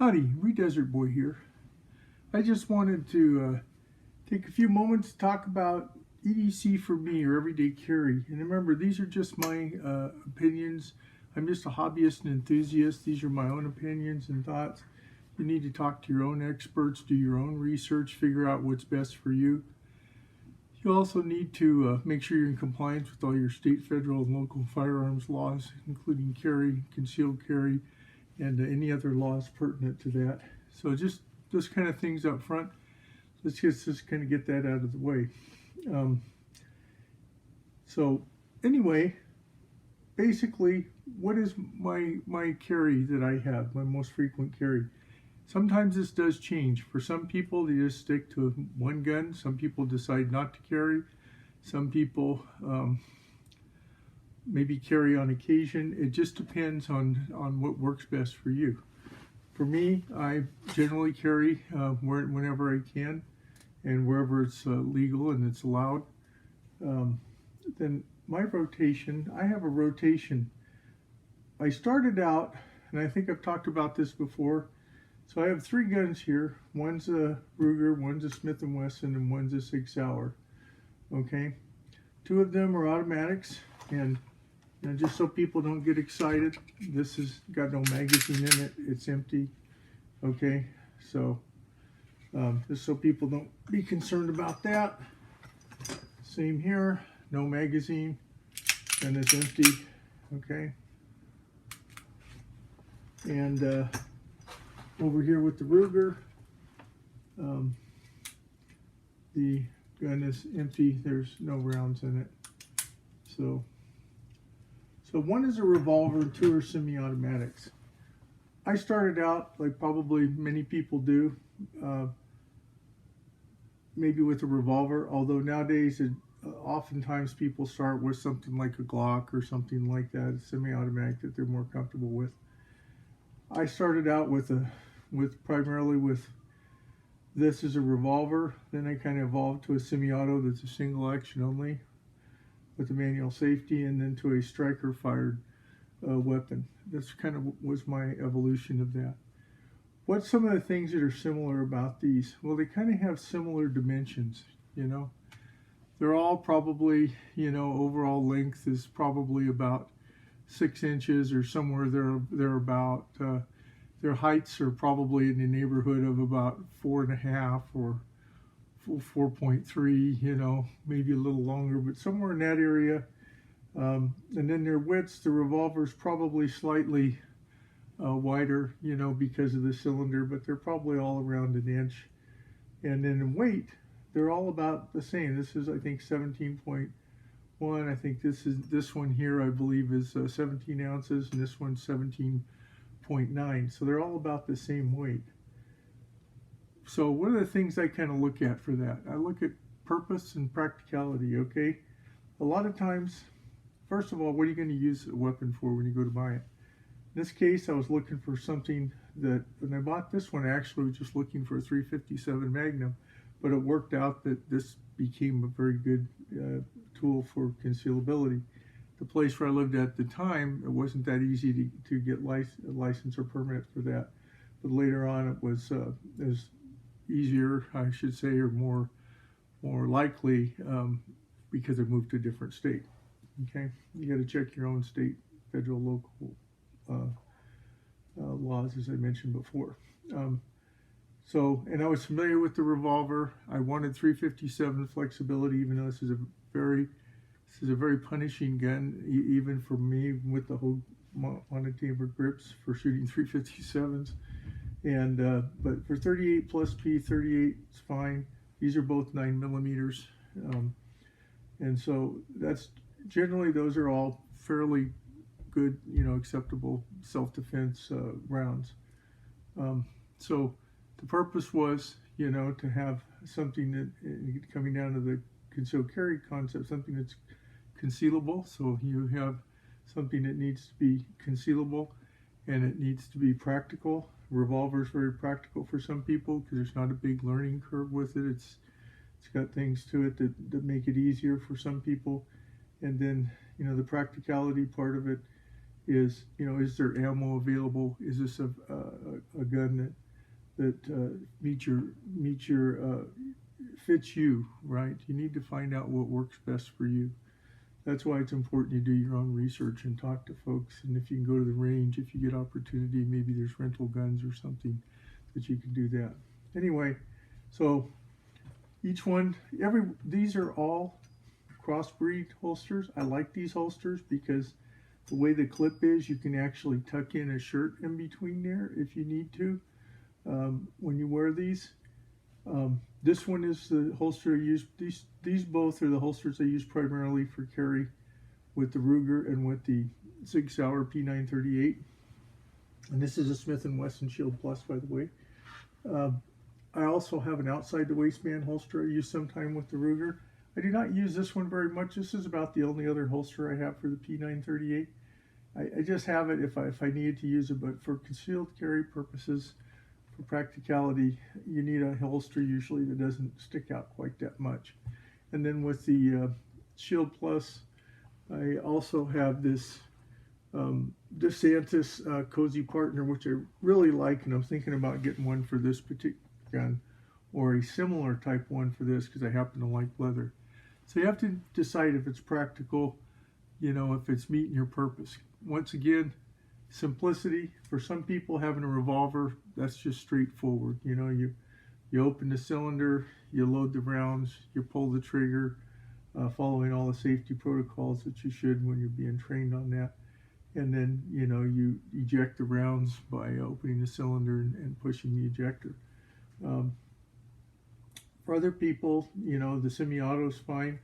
Howdy, Desert Boy here. I just wanted to take a few moments to talk about EDC for me, or everyday carry. And remember, these are just my opinions. I'm just a hobbyist and enthusiast. These are my own opinions and thoughts. You need to talk to your own experts, do your own research, figure out what's best for you. You also need to make sure you're in compliance with all your state, federal, and local firearms laws, including carry, concealed carry, and any other laws pertinent to that. So just those kind of things up front. Let's just kind of get that out of the way. So anyway, basically, what is my carry that I have, my most frequent carry? Sometimes this does change. For some people, they just stick to one gun. Some people decide not to carry. Some people maybe carry on occasion. It just depends on what works best for you. For me, I generally carry whenever I can and wherever it's legal and it's allowed. Then my rotation, I have a rotation. I started out, and I think I've talked about this before, so I have three guns here. One's a Ruger, one's a Smith & Wesson, and one's a Sig Sauer. Okay? Two of them are automatics, and just so people don't get excited, this has got no magazine in it. It's empty. Okay? So, just so people don't be concerned about that. Same here. No magazine. And it's empty. Okay? And over here with the Ruger, the gun is empty. There's no rounds in it. So one is a revolver and two are semi-automatics. I started out, like probably many people do, maybe with a revolver, although nowadays oftentimes people start with something like a Glock or something like that, a semi-automatic that they're more comfortable with. I started out primarily with this as a revolver. Then I kind of evolved to a semi-auto that's a single action only with a manual safety, and then to a striker fired weapon. That's kind of was my evolution of that. What's some of the things that are similar about these? Well, they kind of have similar dimensions, you know. They're all probably, overall length is probably about 6 inches or somewhere there about. Their heights are probably in the neighborhood of about 4.5 or 4.3, maybe a little longer, but somewhere in that area. And then their widths, the revolver's probably slightly wider, because of the cylinder, but they're probably all around an inch. And then in weight, they're all about the same. This is, I think, 17.1. I think this one here, I believe, is 17 ounces, and this one's 17.9. So they're all about the same weight. So what are the things I kind of look at for that? I look at purpose and practicality, okay? A lot of times, first of all, what are you going to use a weapon for when you go to buy it? In this case, I was looking for something that, when I bought this one, I actually was just looking for a .357 Magnum, but it worked out that this became a very good tool for concealability. The place where I lived at the time, it wasn't that easy to get a license or permit for that. But later on, it was easier, I should say, or more likely, because I moved to a different state. Okay, you got to check your own state, federal, local laws, as I mentioned before. And I was familiar with the revolver. I wanted .357 flexibility, even though this is a very punishing gun, even for me with the whole monotaper grips for shooting .357s. And but for 38 plus P, 38 is fine. These are both 9mm, and so that's generally, those are all fairly good, acceptable self-defense rounds. So the purpose was, to have something that, coming down to the concealed carry concept, something that's concealable. So you have something that needs to be concealable, and it needs to be practical. Revolver is very practical for some people because there's not a big learning curve with it. It's got things to it that make it easier for some people. And then, the practicality part of it is, you know, is there ammo available? Is this a gun that fits you, right? You need to find out what works best for you. That's why it's important you do your own research and talk to folks. And if you can go to the range, if you get opportunity, maybe there's rental guns or something that you can do that. Anyway, so each one, these are all crossbreed holsters. I like these holsters because the way the clip is, you can actually tuck in a shirt in between there if you need to when you wear these. This one is the holster I use. These both are the holsters I use primarily for carry with the Ruger and with the Sig Sauer P938. And this is a Smith & Wesson Shield Plus, by the way. I also have an outside the waistband holster I use sometime with the Ruger. I do not use this one very much. This is about the only other holster I have for the P938. I just have it if I needed to use it, but for concealed carry purposes, for practicality, you need a holster usually that doesn't stick out quite that much. And then with the Shield Plus, I also have this DeSantis Cozy Partner, which I really like, and I'm thinking about getting one for this particular gun, or a similar type one for this because I happen to like leather. So you have to decide if it's practical, you know, if it's meeting your purpose. Once again, simplicity. For some people, having a revolver, that's just straightforward. You know, you open the cylinder, you load the rounds, you pull the trigger, following all the safety protocols that you should when you're being trained on that. And then, you know, you eject the rounds by opening the cylinder and pushing the ejector. For other people, you know, the semi-auto is fine.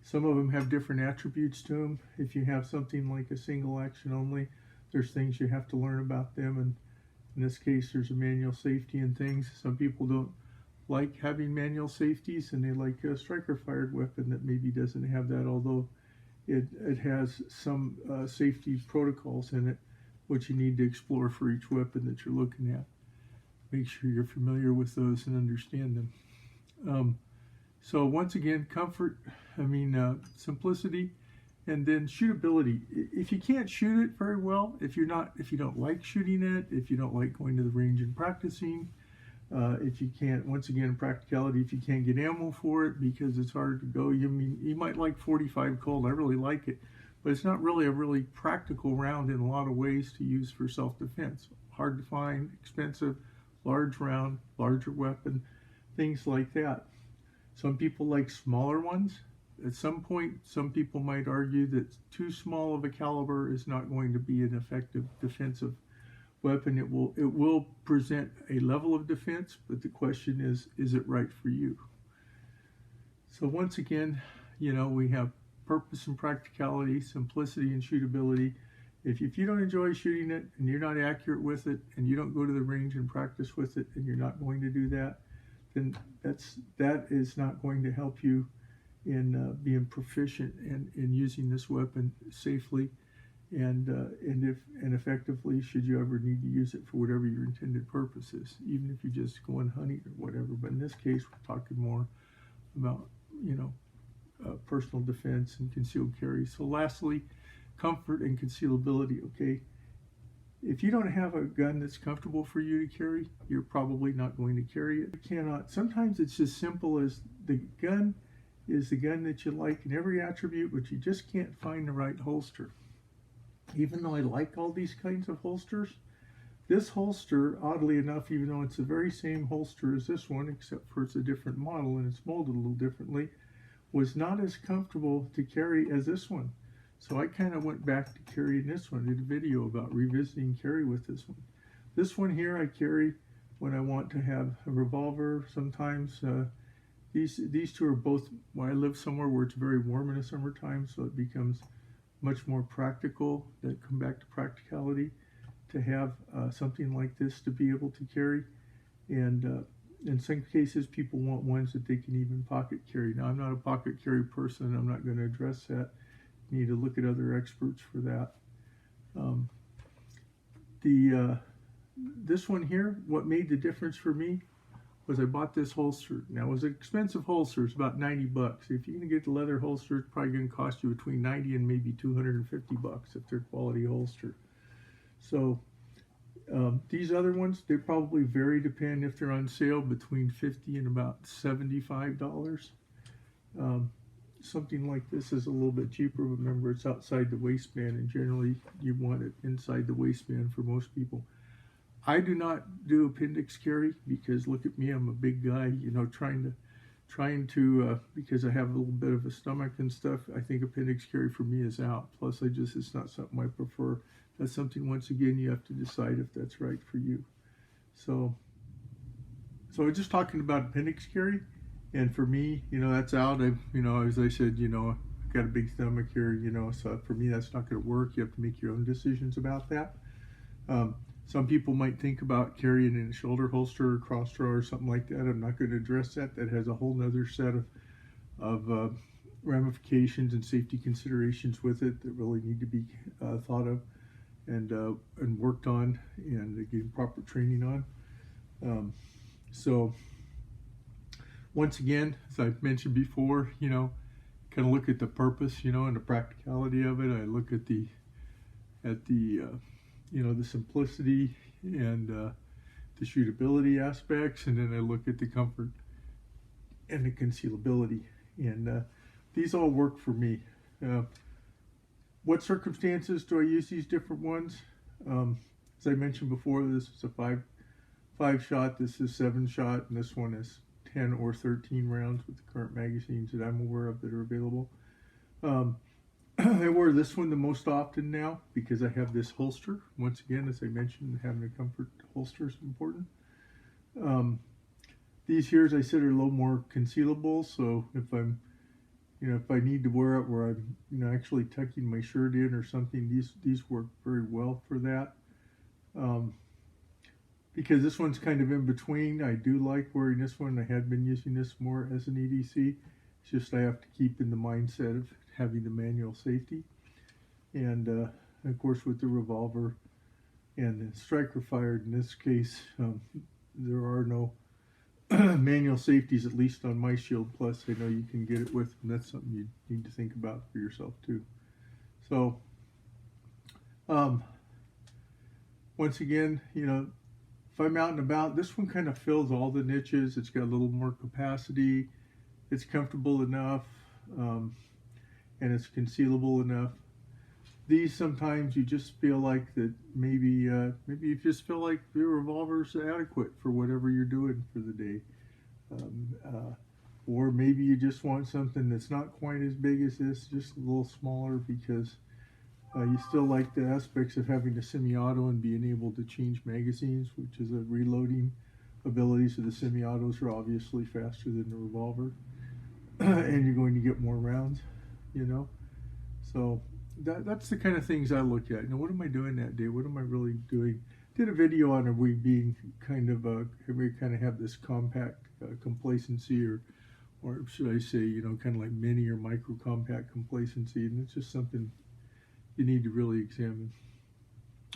Some of them have different attributes to them. If you have something like a single action only, there's things you have to learn about them, and in this case there's a manual safety and things. Some people don't like having manual safeties, and they like a striker fired weapon that maybe doesn't have that, although it has some safety protocols in it which you need to explore for each weapon that you're looking at. Make sure you're familiar with those and understand them. So once again, comfort, simplicity, and then shootability. If you can't shoot it very well, if you don't like shooting it, if you don't like going to the range and practicing, if you can't, once again, practicality, if you can't get ammo for it because it's hard to go, you might like 45 Colt. I really like it, but it's not really a really practical round in a lot of ways to use for self-defense. Hard to find, expensive, large round, larger weapon, things like that. Some people like smaller ones. At some point, some people might argue that too small of a caliber is not going to be an effective defensive weapon. It will present a level of defense, but the question is it right for you? So once again, you know, we have purpose and practicality, simplicity and shootability. If you don't enjoy shooting it and you're not accurate with it and you don't go to the range and practice with it and you're not going to do that, then that is not going to help you in being proficient in using this weapon safely and effectively should you ever need to use it for whatever your intended purpose is, even if you're just going hunting or whatever. But in this case, we're talking more about, you know, personal defense and concealed carry. So lastly, comfort and concealability. Okay, if you don't have a gun that's comfortable for you to carry, you're probably not going to carry it. You cannot. Sometimes it's as simple as the gun is the gun that you like in every attribute, but you just can't find the right holster. Even though I like all these kinds of holsters, this holster, oddly enough, even though it's the very same holster as this one, except for it's a different model and it's molded a little differently, was not as comfortable to carry as this one. So I kind of went back to carrying this one. I did a video about revisiting carry with this one. This one here I carry when I want to have a revolver. Sometimes these two are both, when I live somewhere where it's very warm in the summertime, so it becomes much more practical, that come back to practicality, to have something like this to be able to carry. And in some cases, people want ones that they can even pocket carry. Now, I'm not a pocket carry person. I'm not going to address that. You need to look at other experts for that. This one here, what made the difference for me was I bought this holster. Now, it was an expensive holster. It's about 90 bucks. If you're going to get the leather holster, it's probably going to cost you between 90 and maybe 250 bucks if they're quality holster. So these other ones, they probably vary depending if they're on sale between $50 and about $75. Something like this is a little bit cheaper. Remember, it's outside the waistband, and generally you want it inside the waistband for most people. I do not do appendix carry because look at me, I'm a big guy, you know, trying to because I have a little bit of a stomach and stuff. I think appendix carry for me is out. Plus, it's not something I prefer. That's something, once again, you have to decide if that's right for you. So we're just talking about appendix carry, and for me, you know, that's out. You know, as I said, you know, I've got a big stomach here, you know, so for me, that's not going to work. You have to make your own decisions about that. Some people might think about carrying in a shoulder holster or cross draw or something like that. I'm not going to address that. That has a whole nother set of ramifications and safety considerations with it that really need to be thought of and worked on and getting proper training on. So once again, as I've mentioned before, you know, kind of look at the purpose, you know, and the practicality of it. I look at the you know, the simplicity and the shootability aspects, and then I look at the comfort and the concealability, and these all work for me. What circumstances do I use these different ones? As I mentioned before, this is a five shot, this is 7 shot, and this one is 10 or 13 rounds with the current magazines that I'm aware of that are available. I wear this one the most often now because I have this holster. Once again, as I mentioned, having a comfort holster is important. These here, as I said, are a little more concealable. So if I'm, you know, if I need to wear it where I'm, you know, actually tucking my shirt in or something, these work very well for that. Because this one's kind of in between. I do like wearing this one. I had been using this more as an EDC. It's just I have to keep in the mindset of having the manual safety, and of course with the revolver and the striker fired in this case, there are no manual safeties, at least on my Shield Plus. I know you can get it with, and that's something you need to think about for yourself too. So once again, you know, if I'm out and about, this one kind of fills all the niches. It's got a little more capacity, it's comfortable enough, and it's concealable enough. These, sometimes you just feel like that maybe you just feel like your revolver's adequate for whatever you're doing for the day. Or maybe you just want something that's not quite as big as this, just a little smaller, because you still like the aspects of having a semi-auto and being able to change magazines, which is a reloading ability. So the semi-autos are obviously faster than the revolver, and you're going to get more rounds, you know. So that's the kind of things I look at. You know, what am I doing that day? What am I really doing? Did a video on, are we being kind of we kind of have this compact complacency, or should I say, you know, kind of like mini or micro compact complacency, and it's just something you need to really examine.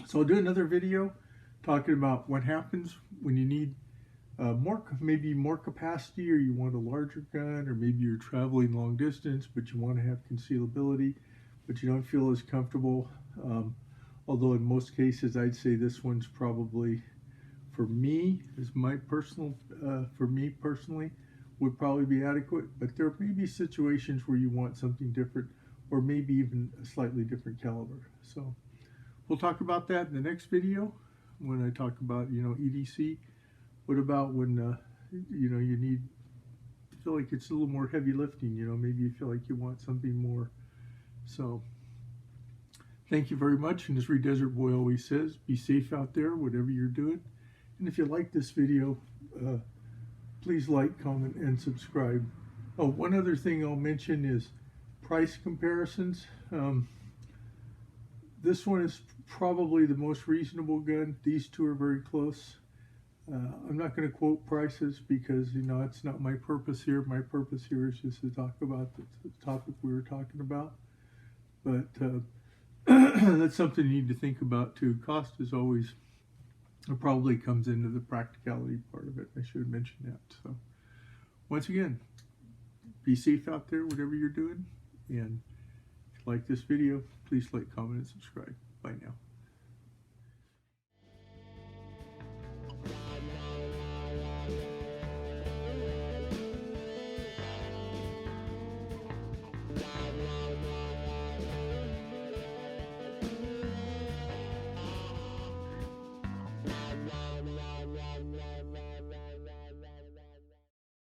So I'll do another video talking about what happens when you need maybe more capacity, or you want a larger gun, or maybe you're traveling long distance but you want to have concealability but you don't feel as comfortable. Although in most cases I'd say this one's probably, for me, is my personal, for me personally, would probably be adequate. But there may be situations where you want something different, or maybe even a slightly different caliber. So we'll talk about that in the next video when I talk about, you know, EDC. What about when, you know, you feel like it's a little more heavy lifting, you know, maybe you feel like you want something more. So thank you very much. And as Reed Desert Boy always says, be safe out there, whatever you're doing. And if you like this video, please like, comment, and subscribe. Oh, one other thing I'll mention is price comparisons. This one is probably the most reasonable gun. These two are very close. I'm not going to quote prices because, you know, it's not my purpose here. My purpose here is just to talk about the topic we were talking about. But that's something you need to think about too. Cost is always it probably comes into the practicality part of it. I should have mentioned that. So once again, be safe out there, whatever you're doing. And if you like this video, please like, comment, and subscribe. Bye now.